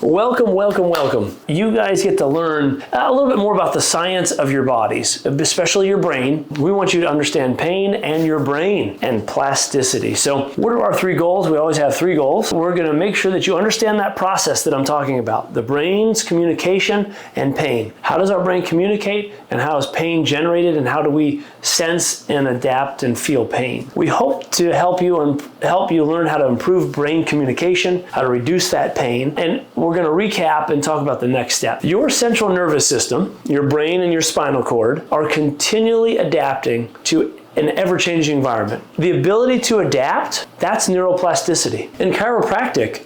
Welcome, welcome, welcome. You guys get to learn a little bit more about the science of your bodies, especially your brain. We want you to understand pain and your brain and plasticity. So what are our three goals? We always have three goals. We're going to make sure that you understand that process that I'm talking about, the brain's communication and pain. How does our brain communicate and how is pain generated and how do we sense and adapt and feel pain? We hope to help you learn how to improve brain communication, how to reduce that pain, and we're going to recap and talk about the next step. Your central nervous system, your brain and your spinal cord are continually adapting to an ever-changing environment. The ability to adapt, that's neuroplasticity. In chiropractic,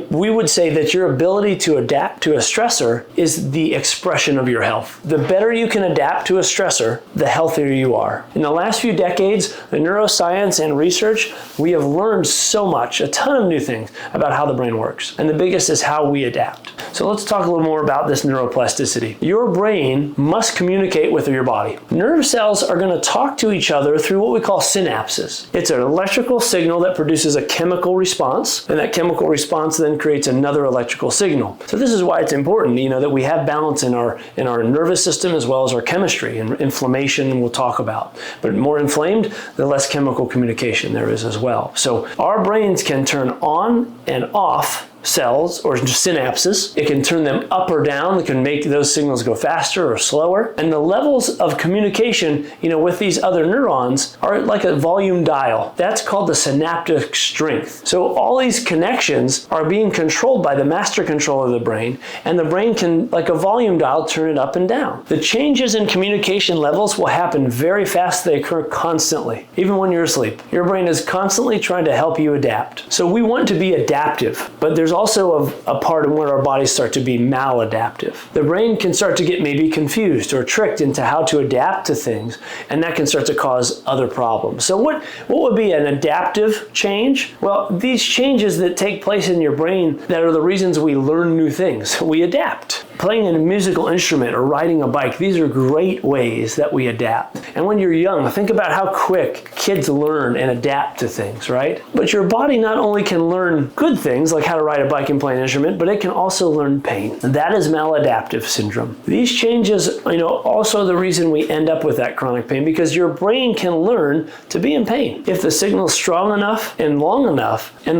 we would say that your ability to adapt to a stressor is the expression of your health. The better you can adapt to a stressor, the healthier you are. In the last few decades, the neuroscience and research, we have learned so much, a ton of new things about how the brain works. And the biggest is how we adapt. So let's talk a little more about this neuroplasticity. Your brain must communicate with your body. Nerve cells are going to talk to each other through what we call synapses. It's an electrical signal that produces a chemical response, and that chemical response then creates another electrical signal. So this is why it's important, that we have balance in our nervous system as well as our chemistry, and inflammation we'll talk about. But more inflamed, the less chemical communication there is as well. So our brains can turn on and off cells or synapses. It can turn them up or down. It can make those signals go faster or slower. And the levels of communication, with these other neurons are like a volume dial. That's called the synaptic strength. So all these connections are being controlled by the master controller of the brain, and the brain can, like a volume dial, turn it up and down. The changes in communication levels will happen very fast. They occur constantly, even when you're asleep. Your brain is constantly trying to help you adapt. So we want to be adaptive, but there's also a part of where our bodies start to be maladaptive. The brain can start to get maybe confused or tricked into how to adapt to things, and that can start to cause other problems. So what would be an adaptive change? Well, these changes that take place in your brain that are the reasons we learn new things. We adapt. Playing a musical instrument or riding a bike, these are great ways that we adapt. And when you're young, think about how quick kids learn and adapt to things, right? But your body not only can learn good things like how to ride a bike and play an instrument, but it can also learn pain. And that is maladaptive syndrome. These changes, also the reason we end up with that chronic pain, because your brain can learn to be in pain. If the signal is strong enough and long enough, and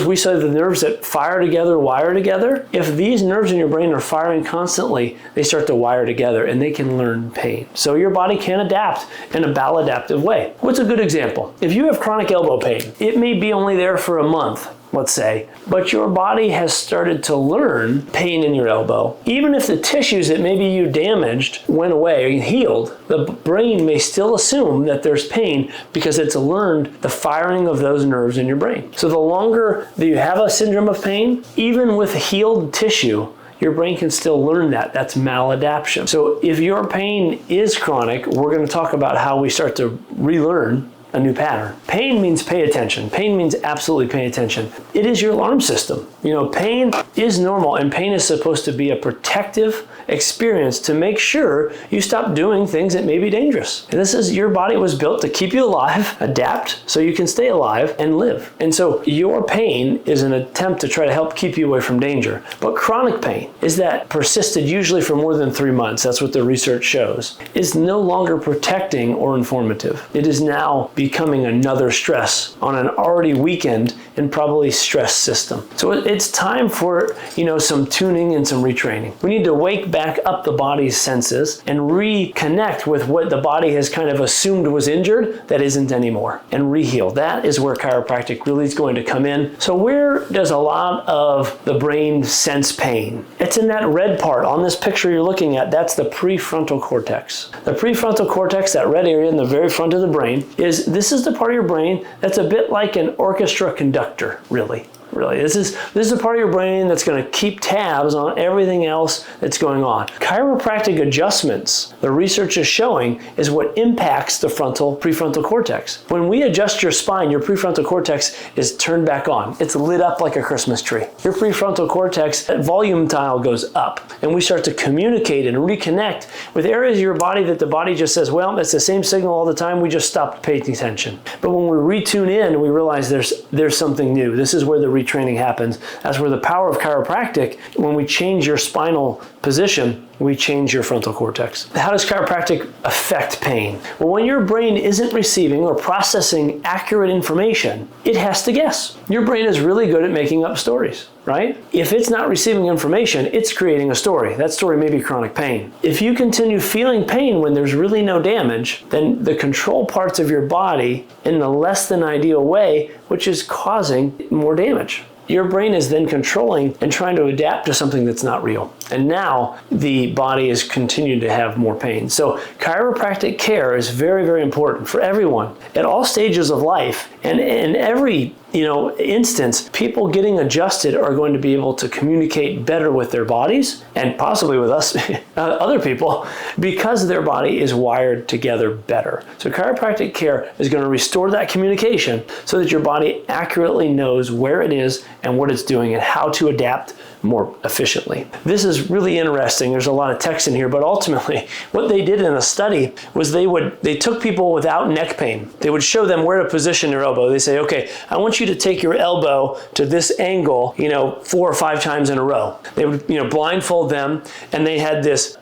we say the nerves that fire together, wire together, if these nerves in your brain are firing constantly, they start to wire together and they can learn pain. So your body can adapt in a maladaptive way. What's a good example? If you have chronic elbow pain, it may be only there for a month, let's say, but your body has started to learn pain in your elbow. Even if the tissues that maybe you damaged went away and healed, the brain may still assume that there's pain because it's learned the firing of those nerves in your brain. So the longer that you have a syndrome of pain, even with healed tissue, your brain can still learn that. That's maladaptation. So if your pain is chronic, we're going to talk about how we start to relearn a new pattern. Pain means pay attention. Pain means absolutely pay attention. It is your alarm system. Pain is normal, and pain is supposed to be a protective experience to make sure you stop doing things that may be dangerous. And your body was built to keep you alive, adapt so you can stay alive and live. And so your pain is an attempt to try to help keep you away from danger. But chronic pain is that persisted usually for more than 3 months. That's what the research shows. Is no longer protecting or informative. It is now becoming another stress on an already weakened and probably stressed system. So it's time for, some tuning and some retraining. We need to wake back up the body's senses and reconnect with what the body has kind of assumed was injured that isn't anymore, and reheal. That is where chiropractic really is going to come in. So where does a lot of the brain sense pain? It's in that red part on this picture you're looking at. That's the prefrontal cortex. The prefrontal cortex, that red area in the very front of the brain, this is the part of your brain that's a bit like an orchestra conductor, really. This is a part of your brain that's going to keep tabs on everything else that's going on. Chiropractic adjustments, the research is showing, is what impacts the prefrontal cortex. When we adjust your spine, your prefrontal cortex is turned back on. It's lit up like a Christmas tree. Your prefrontal cortex, that volume dial goes up, and we start to communicate and reconnect with areas of your body that the body just says, well, it's the same signal all the time, we just stopped paying attention. But when we retune in, we realize there's something new. This is where the retraining happens. That's where the power of chiropractic, when we change your spinal position, we change your frontal cortex. How does chiropractic affect pain? Well, when your brain isn't receiving or processing accurate information, it has to guess. Your brain is really good at making up stories, right? If it's not receiving information, it's creating a story. That story may be chronic pain. If you continue feeling pain when there's really no damage, then the control parts of your body in the less than ideal way, which is causing more damage. Your brain is then controlling and trying to adapt to something that's not real. And now the body is continuing to have more pain. So chiropractic care is very, very important for everyone at all stages of life. And in every instance, people getting adjusted are going to be able to communicate better with their bodies and possibly with us, other people, because their body is wired together better. So chiropractic care is going to restore that communication so that your body accurately knows where it is and what it's doing and how to adapt more efficiently. This is really interesting. There's a lot of text in here, but ultimately what they did in a study was they took people without neck pain. They would show them where to position their elbow. They say, okay, I want you to take your elbow to this angle, 4 or 5 times in a row. They would, blindfold them, and they had this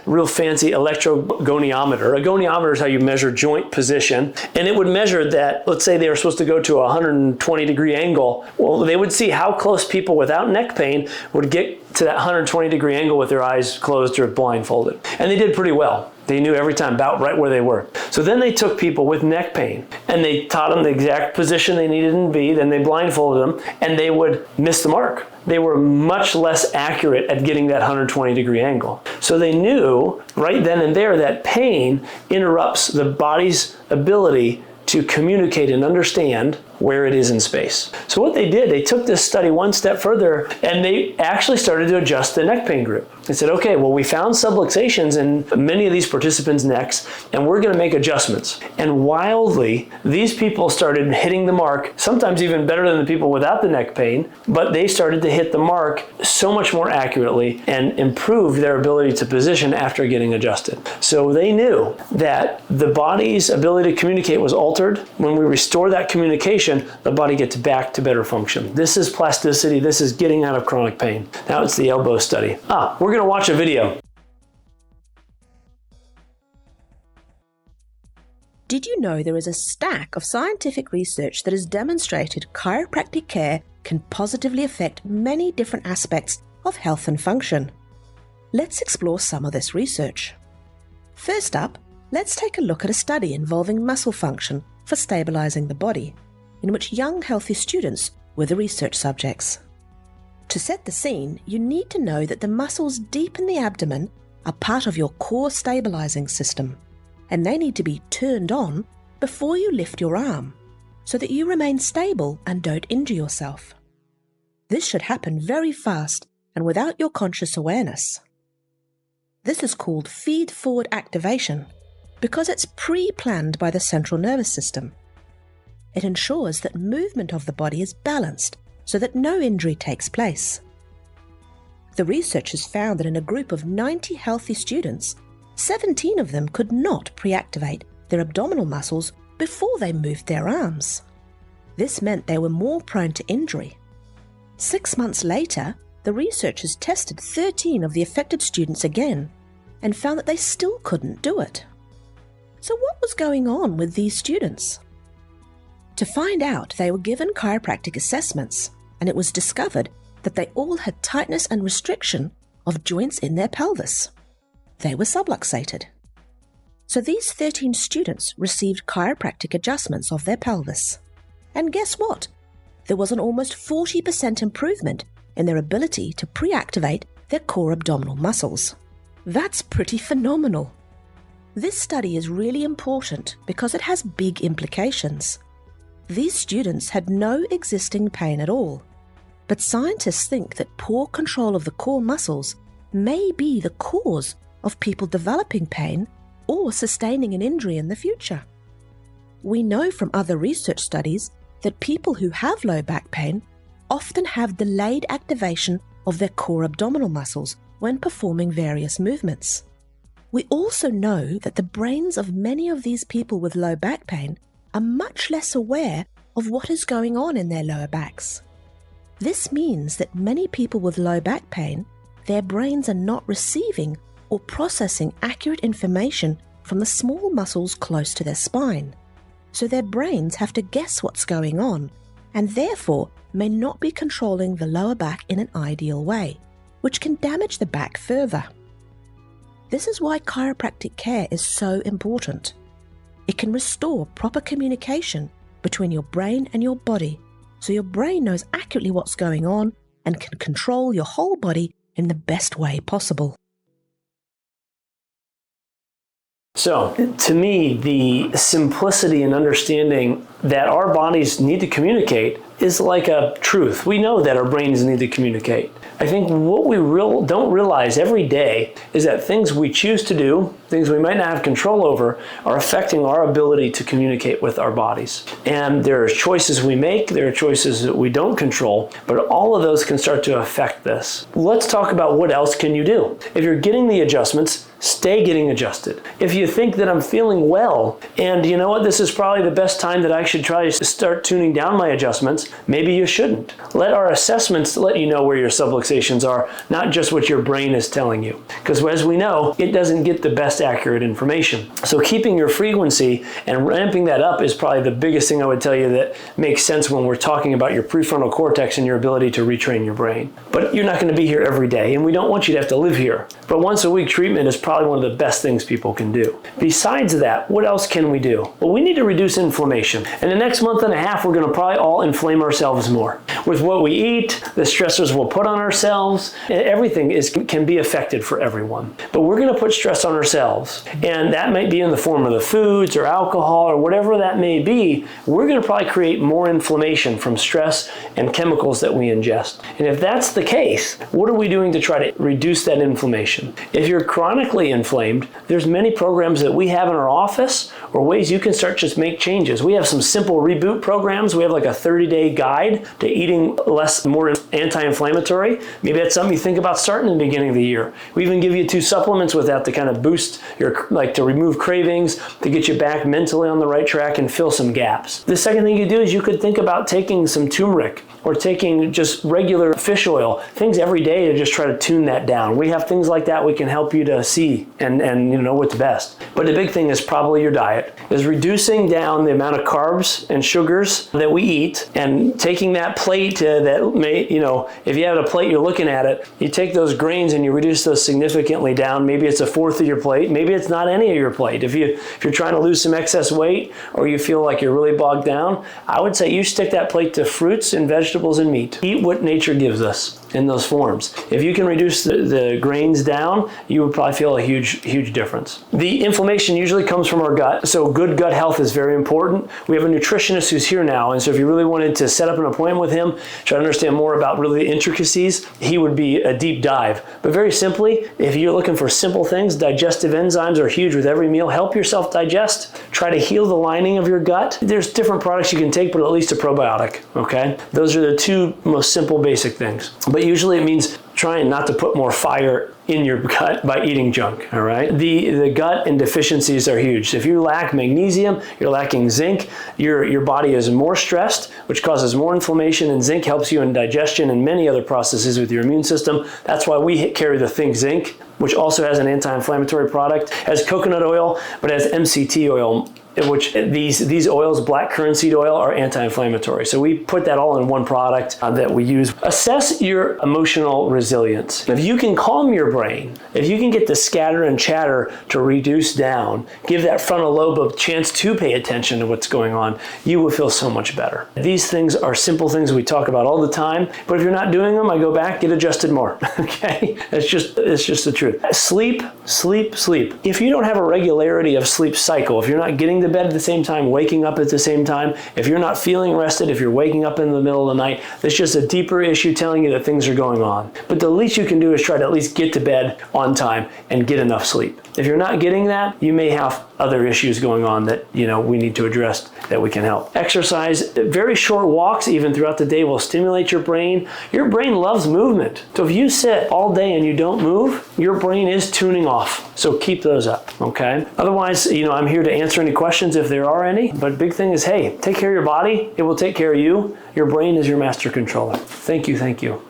real fancy electrogoniometer. A goniometer is how you measure joint position, and it would measure that, let's say they were supposed to go to a 120 degree angle. Well, they would see how close people without neck pain would get to that 120 degree angle with their eyes closed or blindfolded. And they did pretty well. They knew every time about right where they were. So then they took people with neck pain and they taught them the exact position they needed to be. Then they blindfolded them and they would miss the mark. They were much less accurate at getting that 120 degree angle. So they knew right then and there that pain interrupts the body's ability to communicate and understand where it is in space. So what they did, they took this study one step further and they actually started to adjust the neck pain group. They said, okay, well, we found subluxations in many of these participants' necks and we're gonna make adjustments. And wildly, these people started hitting the mark, sometimes even better than the people without the neck pain, but they started to hit the mark so much more accurately and improved their ability to position after getting adjusted. So they knew that the body's ability to communicate was altered. When we restore that communication, the body gets back to better function. This is plasticity. This is getting out of chronic pain. Now it's the elbow study. We're going to watch a video. Did you know there is a stack of scientific research that has demonstrated chiropractic care can positively affect many different aspects of health and function? Let's explore some of this research. First up, let's take a look at a study involving muscle function for stabilizing the body, in which young healthy students were the research subjects. To set the scene, you need to know that the muscles deep in the abdomen are part of your core stabilizing system, and they need to be turned on before you lift your arm, so that you remain stable and don't injure yourself. This should happen very fast and without your conscious awareness. This is called feed-forward activation because it's pre-planned by the central nervous system. It ensures that movement of the body is balanced so that no injury takes place. The researchers found that in a group of 90 healthy students, 17 of them could not pre-activate their abdominal muscles before they moved their arms. This meant they were more prone to injury. 6 months later, the researchers tested 13 of the affected students again and found that they still couldn't do it. So what was going on with these students? To find out, they were given chiropractic assessments, and it was discovered that they all had tightness and restriction of joints in their pelvis. They were subluxated. So these 13 students received chiropractic adjustments of their pelvis. And guess what? There was an almost 40% improvement in their ability to pre-activate their core abdominal muscles. That's pretty phenomenal. This study is really important because it has big implications. These students had no existing pain at all, but scientists think that poor control of the core muscles may be the cause of people developing pain or sustaining an injury in the future. We know from other research studies that people who have low back pain often have delayed activation of their core abdominal muscles when performing various movements. We also know that the brains of many of these people with low back pain are much less aware of what is going on in their lower backs. This means that many people with low back pain, their brains are not receiving or processing accurate information from the small muscles close to their spine. So their brains have to guess what's going on, and therefore may not be controlling the lower back in an ideal way, which can damage the back further. This is why chiropractic care is so important. It can restore proper communication between your brain and your body, so your brain knows accurately what's going on and can control your whole body in the best way possible. So, to me, the simplicity and understanding that our bodies need to communicate is like a truth. We know that our brains need to communicate. I think what we don't realize every day is that things we choose to do, things we might not have control over, are affecting our ability to communicate with our bodies. And there are choices we make, there are choices that we don't control, but all of those can start to affect this. Let's talk about what else can you do. If you're getting the adjustments, stay getting adjusted. If you think that I'm feeling well, and you know what, this is probably the best time that I should try to start tuning down my adjustments, maybe you shouldn't. Let our assessments let you know where your subluxations are, not just what your brain is telling you. Because as we know, it doesn't get the best accurate information. So keeping your frequency and ramping that up is probably the biggest thing I would tell you that makes sense when we're talking about your prefrontal cortex and your ability to retrain your brain. But you're not going to be here every day, and we don't want you to have to live here. But once a week treatment is probably one of the best things people can do. Besides that, what else can we do? Well, we need to reduce inflammation. In the next month and a half, we're going to probably all inflame ourselves more. With what we eat, the stressors we'll put on ourselves, everything can be affected for everyone. But we're going to put stress on ourselves. And that might be in the form of the foods or alcohol or whatever that may be. We're going to probably create more inflammation from stress and chemicals that we ingest. And if that's the case, what are we doing to try to reduce that inflammation? If you're chronically inflamed, there's many programs that we have in our office or ways you can start to just make changes. We have some simple reboot programs. We have like a 30-day guide to eating less, more anti-inflammatory. Maybe that's something you think about starting in the beginning of the year. We even give you 2 supplements with that to kind of boost your, to remove cravings, to get you back mentally on the right track and fill some gaps. The second thing you do is you could think about taking some turmeric or taking just regular fish oil, things every day to just try to tune that down. We have things like that we can help you to see and know what's best. But the big thing is probably your diet, is reducing down the amount of carbs and sugars that we eat and taking that plate that may, if you have a plate, you're looking at it, you take those grains and you reduce those significantly down. Maybe it's 1/4 of your plate. Maybe it's not any of your plate. If you're trying to lose some excess weight or you feel like you're really bogged down, I would say you stick that plate to fruits and vegetables and meat. Eat what nature gives us in those forms. If you can reduce the grains down, you would probably feel a huge difference. The inflammation usually comes from our gut, so good gut health is very important. We have a nutritionist who's here now, and so if you really wanted to set up an appointment with him, try to understand more about really the intricacies, he would be a deep dive. But very simply, if you're looking for simple things, digestive enzymes are huge with every meal. Help yourself digest. Try to heal the lining of your gut. There's different products you can take, but at least a probiotic, okay? Those are the 2 most simple basic things. But usually it means trying not to put more fire in your gut by eating junk, all right? The gut and deficiencies are huge. If you lack magnesium, you're lacking zinc, your body is more stressed, which causes more inflammation, and zinc helps you in digestion and many other processes with your immune system. That's why we carry the Think Zinc, which also has an anti-inflammatory product, has coconut oil, but has MCT oil, which these oils, black currant seed oil, are anti-inflammatory. So we put that all in one product that we use. Assess your emotional resilience. If you can calm your brain, if you can get the scatter and chatter to reduce down, give that frontal lobe a chance to pay attention to what's going on, you will feel so much better. These things are simple things we talk about all the time, but if you're not doing them, I go back, get adjusted more, okay? It's just the truth. Sleep. If you don't have a regularity of sleep cycle, if you're not getting to bed at the same time, waking up at the same time, if you're not feeling rested, if you're waking up in the middle of the night, there's just a deeper issue telling you that things are going on. But the least you can do is try to at least get to bed on time and get enough sleep. If you're not getting that, you may have other issues going on that we need to address that we can help. Exercise, very short walks even throughout the day will stimulate your brain. Your brain loves movement. So if you sit all day and you don't move, your brain is tuning off. So keep those up, okay? Otherwise, I'm here to answer any questions questions if there are any. But big thing is, hey, take care of your body. It will take care of you. Your brain is your master controller. Thank you. Thank you.